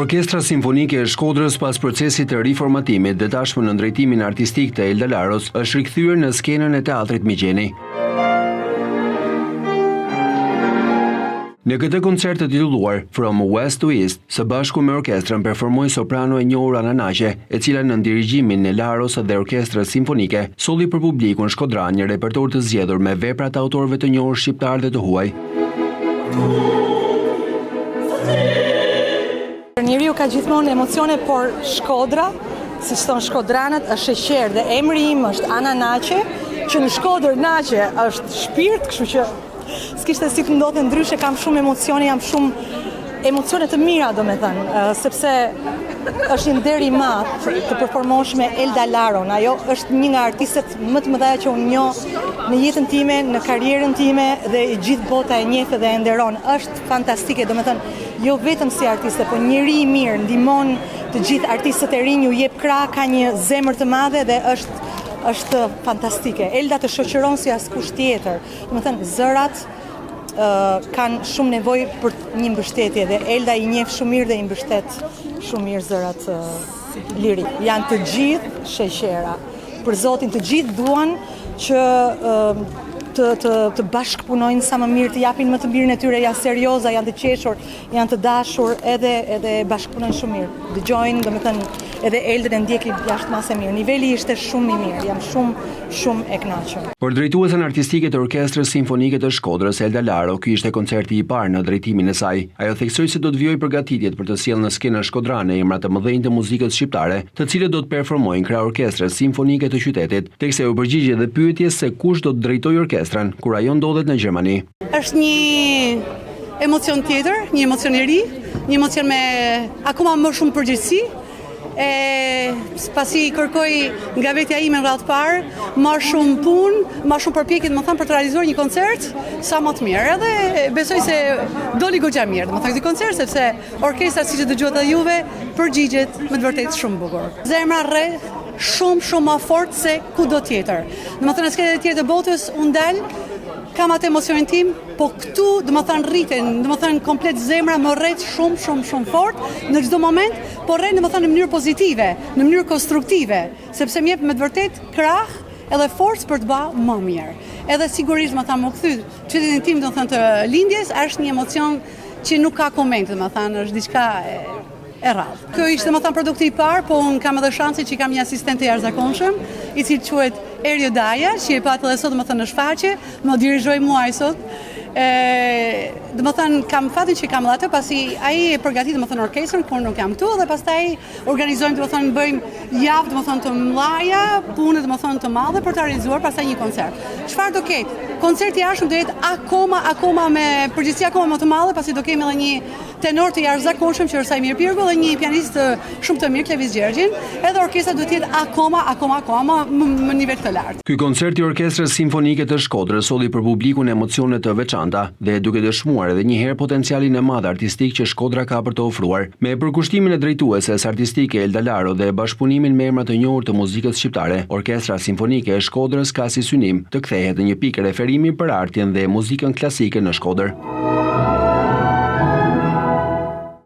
Orkestra Simfonike e Shkodrës pas procesit të riformatimit dhe tashmë në drejtimin artistik të Elda Laros është rikthyer në skenën e teatrit Migjeni. Në këtë koncert të titulluar From West to East, së bashku me orkestrën performoi soprano e njohur Ana Naqe, e cila në dirigimin e Laros dhe Orkestrës Simfonike solli për publikun shkodran një repertor të zgjedhur me vepra të autorëve të njohur shqiptar dhe të huaj. Njeriu ka gjithmonë emocione, por Shkodra, si thon shkodranët, është sheqer dhe emri im është Ana Naqe, që në Shkodër Naqe është shpirt, kështu që s'kishte si të ndodhte ndryshe, kam shumë emocione, jam shumë emocione të mira, domethënë, sepse është një nder i madh të performosh me Elda Laron. Ajo është një nga artistët më të mëdha që unë njoh në jetën time, në karrierën time dhe gjithë bota e njeh dhe e nderon. Është fantastike, domethënë, jo vetëm si artiste, por njeri i mirë, ndihmon të gjithë artistët e rinj, ju jep krah, ka një zemër të madhe dhe është fantastike. Elda të shoqëron si askush tjetër. Domethënë, zërat kanë shumë nevojë për një mbështetje dhe Elda i njeh shumë mirë dhe i mbështet shumë mirë zërat lirik. Janë të gjithë sheqera. Për Zotin, të gjithë duan që të bashkëpunojnë sa më mirë, të japin më të mirën e tyre, janë serioza, janë të qeshur, janë të dashur, edhe bashkëpunojnë shumë mirë. Dëgjojnë, domethënë, edhe Eldën e ndjekin jashtëmase mirë. Niveli ishte shumë i mirë, jam shumë e kënaqur. Për drejtuesen artistike të Orkestrës Simfonike të Shkodrës, Elda Laro, ky ishte koncerti i parë në drejtimin e saj. Ajo theksoi se do të vijojë përgatitjet për të sjellë në skenën shkodrane emra të mëdhenj të muzikës shqiptare, të cilët do të performojnë krah Orkestrës Simfonike të qytetit, teksa u përgjigje dhe pyetjes se kush do të drejtojë orkestrën kur ajo ndodhet në Gjermani. Është një emocion tjetër, një emocion i ri, një emocion me akoma më shumë përgjegjësi. Pasi kërkoj nga vetja ime në radhë parë, më shumë punë, më shumë përpjekje, domethënë, për të realizuar një koncert sa më të mirë. Edhe besoj se doli goxha mirë, domethënë, këtë koncert, sepse orkestra, siç e dëgjuat edhe juve, përgjigjet me të vërtetë shumë bukur. Zemra rreth shumë më fort se kudo tjetër. Domethënë, në skenën tjetër të botës unë dal, kam atë emocionin tim, po këtu, domethënë, rriten, domethënë, komplet zemra më rret shumë fort në çdo moment, por rret domethënë në mënyrë pozitive, në mënyrë konstruktive, sepse më jep me të vërtetë krah edhe forcë për të bërë më mirë. Edhe sigurisht, domethënë, më kthy qytetin tim, domethënë, të lindjes është një emocion që nuk ka komente, domethënë, është diçka e rrallë. Kjo ishte domethënë produkti i parë, po unë kam edhe shansin që kam një asistent të jashtëzakonshëm, i cili quhet Erio Daja, që e patë edhe sot domethënë në shfaqje, më dirigjoi mua sot. Domethënë, kam fatin që kam atë, pasi ai e përgatit domethënë orkestrën kur nuk jam këtu dhe pastaj organizojmë domethënë bëjmë javë domethënë të mëdha, punë domethënë të madhe për të realizuar pastaj një koncert. Çfarë do ketë? Koncerti i jashtëm do jetë akoma me përgjegjësi akoma më të madhe, pasi do kemi edhe një tenor të jashtëzakonshëm që është Sajmir Pirgu dhe një pianist shumë të mirë, Klevis Gjergjin, edhe orkestra do të jetë akoma në nivel të lartë. Ky koncert i Orkestrës Simfonike të Shkodrës solli për publikun emocione të veçanta dhe duke dëshmuar edhe një herë potencialin e madh artistik që Shkodra ka për të ofruar. Me përkushtimin e drejtueses artistike Elda Laro dhe bashkëpunimin me emra të njohur të muzikës shqiptare, Orkestra Simfonike e Shkodrës ka si synim të kthehet në një pikë referimi për artin dhe muzikën klasike në Shkodër.